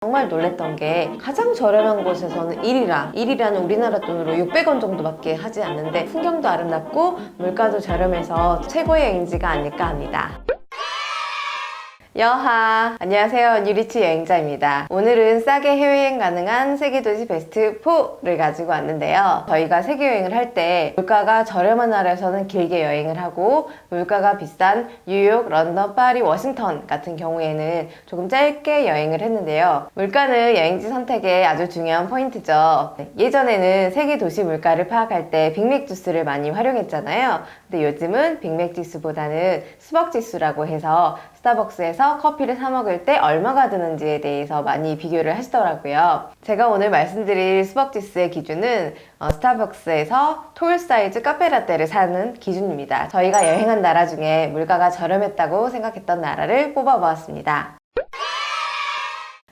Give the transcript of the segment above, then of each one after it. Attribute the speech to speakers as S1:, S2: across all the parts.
S1: 정말 놀랬던 게 가장 저렴한 곳에서는 1이라는 우리나라 돈으로 600원 정도밖에 하지 않는데 풍경도 아름답고 물가도 저렴해서 최고의 여행지가 아닐까 합니다. 여하! 안녕하세요. 뉴리치 여행자입니다. 오늘은 싸게 해외여행 가능한 세계도시 베스트 4를 가지고 왔는데요. 저희가 세계여행을 할 때 물가가 저렴한 나라에서는 길게 여행을 하고 물가가 비싼 뉴욕, 런던, 파리, 워싱턴 같은 경우에는 조금 짧게 여행을 했는데요. 물가는 여행지 선택의 아주 중요한 포인트죠. 예전에는 세계도시 물가를 파악할 때 빅맥지수를 많이 활용했잖아요. 근데 요즘은 빅맥지수보다는 스벅지수라고 해서 스타벅스에서 커피를 사 먹을 때 얼마가 드는지에 대해서 많이 비교를 하시더라고요. 제가 오늘 말씀드릴 스벅지스의 기준은 스타벅스에서 톨 사이즈 카페라떼를 사는 기준입니다. 저희가 여행한 나라 중에 물가가 저렴했다고 생각했던 나라를 뽑아보았습니다.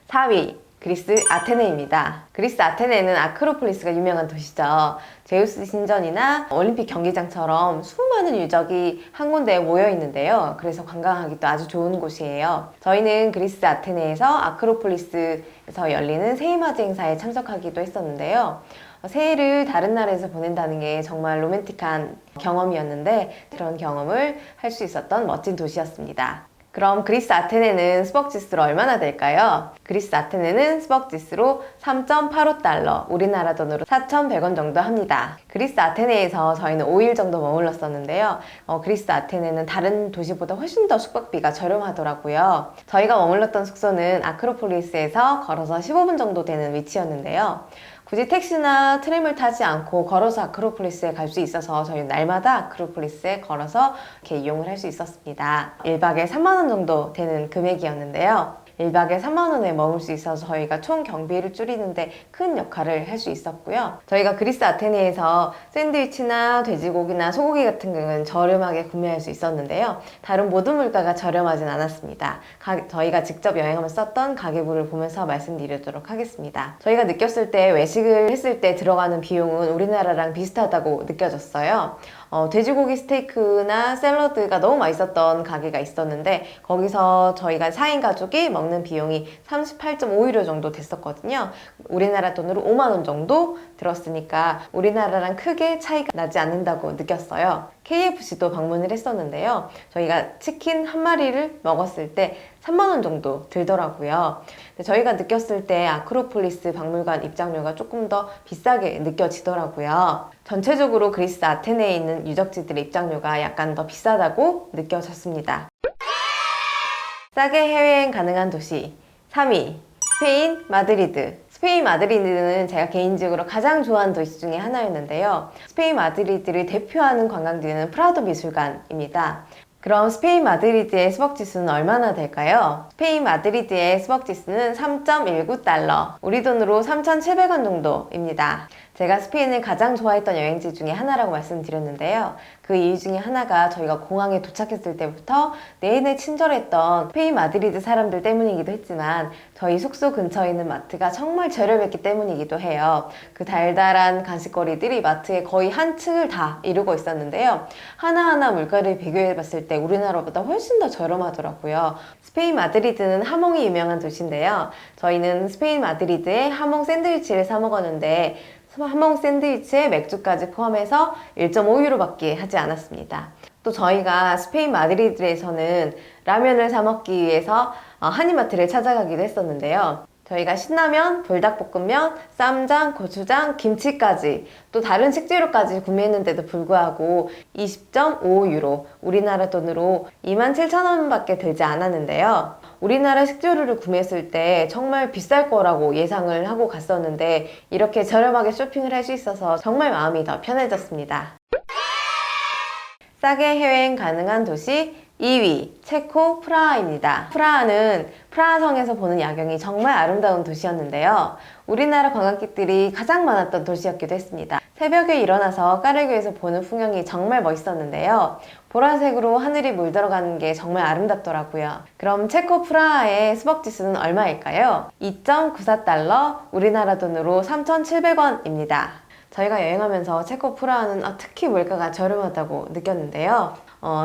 S1: 4위 그리스 아테네입니다. 그리스 아테네는 아크로폴리스가 유명한 도시죠. 제우스 신전이나 올림픽 경기장처럼 수많은 유적이 한 군데에 모여 있는데요. 그래서 관광하기도 아주 좋은 곳이에요. 저희는 그리스 아테네에서 아크로폴리스에서 열리는 새해맞이 행사에 참석하기도 했었는데요. 새해를 다른 나라에서 보낸다는 게 정말 로맨틱한 경험이었는데 그런 경험을 할 수 있었던 멋진 도시였습니다. 그럼 그리스 아테네는 스벅지수로 얼마나 될까요? 그리스 아테네는 스벅지수로 3.85달러, 우리나라 돈으로 4,100원 정도 합니다. 그리스 아테네에서 저희는 5일 정도 머물렀었는데요. 그리스 아테네는 다른 도시보다 훨씬 더 숙박비가 저렴하더라고요. 저희가 머물렀던 숙소는 아크로폴리스에서 걸어서 15분 정도 되는 위치였는데요. 굳이 택시나 트램을 타지 않고 걸어서 아크로폴리스에 갈 수 있어서 저희는 날마다 아크로폴리스에 걸어서 이렇게 이용을 할 수 있었습니다. 1박에 3만 원 정도 되는 금액이었는데요. 1박에 3만 원에 머물 수 있어서 저희가 총 경비를 줄이는데 큰 역할을 할 수 있었고요. 저희가 그리스 아테네에서 샌드위치나 돼지고기나 소고기 같은 경우는 저렴하게 구매할 수 있었는데요. 다른 모든 물가가 저렴하진 않았습니다. 저희가 직접 여행하면서 썼던 가계부를 보면서 말씀드리도록 하겠습니다. 저희가 느꼈을 때 외식을 했을 때 들어가는 비용은 우리나라랑 비슷하다고 느껴졌어요. 돼지고기 스테이크나 샐러드가 너무 맛있었던 가게가 있었는데 거기서 저희가 4인 가족이 먹는 비용이 38.5유로 정도 됐었거든요. 우리나라 돈으로 5만 원 정도 들었으니까 우리나라랑 크게 차이가 나지 않는다고 느꼈어요. KFC도 방문을 했었는데요. 저희가 치킨 한 마리를 먹었을 때 3만 원 정도 들더라고요. 저희가 느꼈을 때 아크로폴리스 박물관 입장료가 조금 더 비싸게 느껴지더라고요. 전체적으로 그리스 아테네에 있는 유적지들의 입장료가 약간 더 비싸다고 느껴졌습니다. 싸게 해외여행 가능한 도시 3위 스페인 마드리드. 스페인 마드리드는 제가 개인적으로 가장 좋아하는 도시 중에 하나였는데요. 스페인 마드리드를 대표하는 관광지는 프라도 미술관입니다. 그럼 스페인 마드리드의 스벅지수는 얼마나 될까요? 스페인 마드리드의 스벅지수는 3.19달러, 우리 돈으로 3,700원 정도입니다. 제가 스페인을 가장 좋아했던 여행지 중에 하나라고 말씀드렸는데요. 그 이유 중에 하나가 저희가 공항에 도착했을 때부터 내내 친절했던 스페인 마드리드 사람들 때문이기도 했지만 저희 숙소 근처에 있는 마트가 정말 저렴했기 때문이기도 해요. 그 달달한 간식거리들이 마트의 거의 한 층을 다 이루고 있었는데요. 하나하나 물가를 비교해 봤을 때 우리나라보다 훨씬 더 저렴하더라고요. 스페인 마드리드는 하몽이 유명한 도시인데요. 저희는 스페인 마드리드에 하몽 샌드위치를 사 먹었는데 하몽 샌드위치에 맥주까지 포함해서 1.5유로밖에 하지 않았습니다. 또 저희가 스페인 마드리드에서는 라면을 사 먹기 위해서 한인마트를 찾아가기도 했었는데요. 저희가 신라면, 불닭볶음면, 쌈장, 고추장, 김치까지 또 다른 식재료까지 구매했는데도 불구하고 20.5유로, 우리나라 돈으로 27,000원 밖에 들지 않았는데요. 우리나라 식재료를 구매했을 때 정말 비쌀 거라고 예상을 하고 갔었는데 이렇게 저렴하게 쇼핑을 할 수 있어서 정말 마음이 더 편해졌습니다. 싸게 해외여행 가능한 도시 2위 체코 프라하입니다. 프라하는 프라하성에서 보는 야경이 정말 아름다운 도시였는데요. 우리나라 관광객들이 가장 많았던 도시였기도 했습니다. 새벽에 일어나서 까르기에서 보는 풍경이 정말 멋있었는데요. 보라색으로 하늘이 물들어가는 게 정말 아름답더라고요. 그럼 체코 프라하의 스벅지수는 얼마일까요? 2.94달러, 우리나라 돈으로 3,700원입니다. 저희가 여행하면서 체코 프라하는 특히 물가가 저렴하다고 느꼈는데요.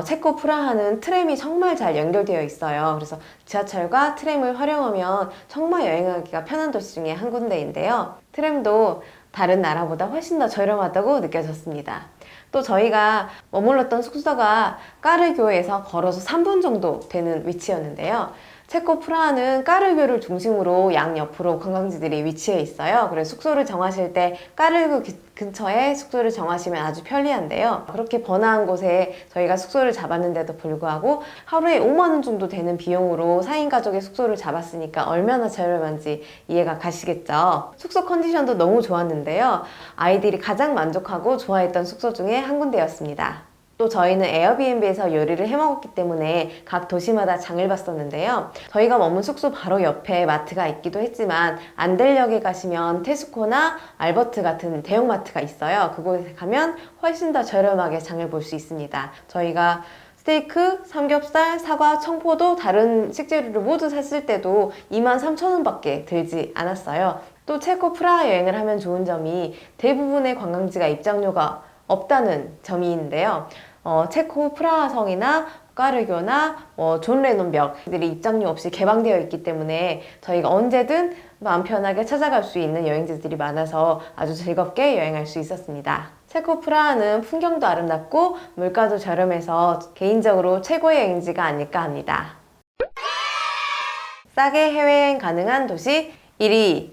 S1: 체코 프라하는 트램이 정말 잘 연결되어 있어요. 그래서 지하철과 트램을 활용하면 정말 여행하기가 편한 도시 중에 한 군데인데요. 트램도 다른 나라보다 훨씬 더 저렴하다고 느껴졌습니다. 또 저희가 머물렀던 숙소가 까르교에서 걸어서 3분 정도 되는 위치였는데요. 체코 프라하는 까르교를 중심으로 양옆으로 관광지들이 위치해 있어요. 그래서 숙소를 정하실 때 까르교 근처에 숙소를 정하시면 아주 편리한데요. 그렇게 번화한 곳에 저희가 숙소를 잡았는데도 불구하고 하루에 5만 원 정도 되는 비용으로 4인 가족의 숙소를 잡았으니까 얼마나 저렴한지 이해가 가시겠죠. 숙소 컨디션도 너무 좋았는데요. 아이들이 가장 만족하고 좋아했던 숙소 중에 한 군데였습니다. 또 저희는 에어비앤비에서 요리를 해 먹었기 때문에 각 도시마다 장을 봤었는데요. 저희가 머문 숙소 바로 옆에 마트가 있기도 했지만 안델역에 가시면 테스코나 알버트 같은 대형마트가 있어요. 그곳에 가면 훨씬 더 저렴하게 장을 볼 수 있습니다. 저희가 스테이크, 삼겹살, 사과, 청포도 다른 식재료를 모두 샀을 때도 23,000원 밖에 들지 않았어요. 또 체코 프라하 여행을 하면 좋은 점이 대부분의 관광지가 입장료가 없다는 점이 있는데요. 체코 프라하성이나 까르교나 존 레논 벽들이 입장료 없이 개방되어 있기 때문에 저희가 언제든 마음 편하게 찾아갈 수 있는 여행지들이 많아서 아주 즐겁게 여행할 수 있었습니다. 체코 프라하는 풍경도 아름답고 물가도 저렴해서 개인적으로 최고의 여행지가 아닐까 합니다. 싸게 해외여행 가능한 도시 1위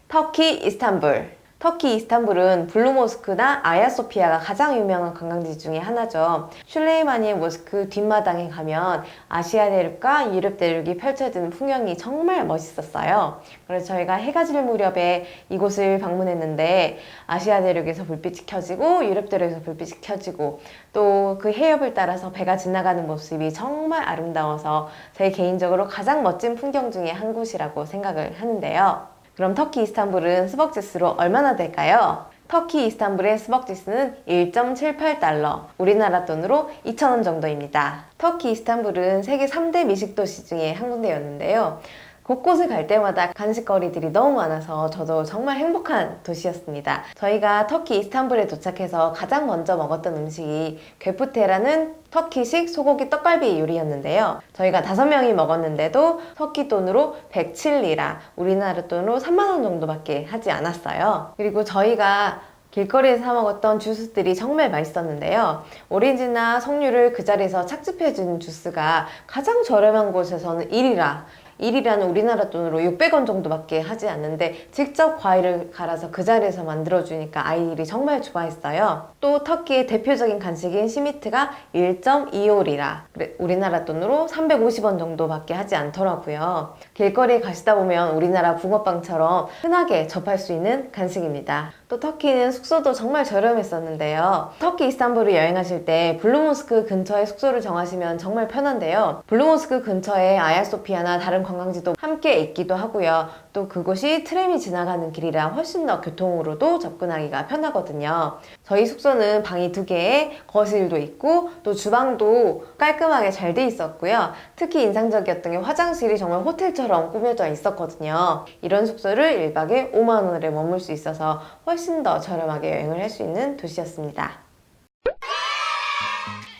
S1: 터키 이스탄불. 터키 이스탄불은 블루 모스크나 아야소피아가 가장 유명한 관광지 중에 하나죠. 슐레이마니의 모스크 뒷마당에 가면 아시아 대륙과 유럽 대륙이 펼쳐지는 풍경이 정말 멋있었어요. 그래서 저희가 해가 질 무렵에 이곳을 방문했는데 아시아 대륙에서 불빛이 켜지고 유럽 대륙에서 불빛이 켜지고 또 그 해협을 따라서 배가 지나가는 모습이 정말 아름다워서 제 개인적으로 가장 멋진 풍경 중에 한 곳이라고 생각을 하는데요. 그럼 터키 이스탄불은 스벅지수로 얼마나 될까요? 터키 이스탄불의 스벅지수는 1.78달러, 우리나라 돈으로 2,000원 정도입니다. 터키 이스탄불은 세계 3대 미식도시 중에 한 군데였는데요. 곳곳을 갈 때마다 간식거리들이 너무 많아서 저도 정말 행복한 도시였습니다. 저희가 터키 이스탄불에 도착해서 가장 먼저 먹었던 음식이 괴프테라는 터키식 소고기 떡갈비 요리였는데요. 저희가 5명이 먹었는데도 터키 돈으로 107리라, 우리나라 돈으로 3만 원 정도밖에 하지 않았어요. 그리고 저희가 길거리에서 사 먹었던 주스들이 정말 맛있었는데요. 오렌지나 석류를 그 자리에서 착즙해주는 주스가 가장 저렴한 곳에서는 1이라는 우리나라 돈으로 600원 정도밖에 하지 않는데 직접 과일을 갈아서 그 자리에서 만들어주니까 아이들이 정말 좋아했어요. 또 터키의 대표적인 간식인 시미트가 1.25리라, 우리나라 돈으로 350원 정도밖에 하지 않더라고요. 길거리에 가시다 보면 우리나라 붕어빵처럼 흔하게 접할 수 있는 간식입니다. 또 터키는 숙소도 정말 저렴했었는데요. 터키 이스탄불을 여행하실 때 블루모스크 근처에 숙소를 정하시면 정말 편한데요. 블루모스크 근처에 아야소피아나 다른 관광지도 함께 있기도 하고요. 또 그곳이 트램이 지나가는 길이라 훨씬 더 교통으로도 접근하기가 편하거든요. 저희 숙소는 방이 2개에 거실도 있고 또 주방도 깔끔하게 잘 돼 있었고요. 특히 인상적이었던 게 화장실이 정말 호텔처럼 꾸며져 있었거든요. 이런 숙소를 1박에 5만 원에 머물 수 있어서 훨씬 더 저렴하게 여행을 할 수 있는 도시였습니다.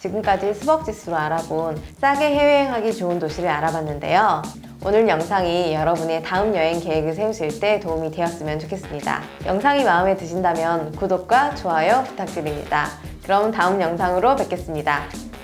S1: 지금까지 스벅지수로 알아본 싸게 해외여행하기 좋은 도시를 알아봤는데요. 오늘 영상이 여러분의 다음 여행 계획을 세우실 때 도움이 되었으면 좋겠습니다. 영상이 마음에 드신다면 구독과 좋아요 부탁드립니다. 그럼 다음 영상으로 뵙겠습니다.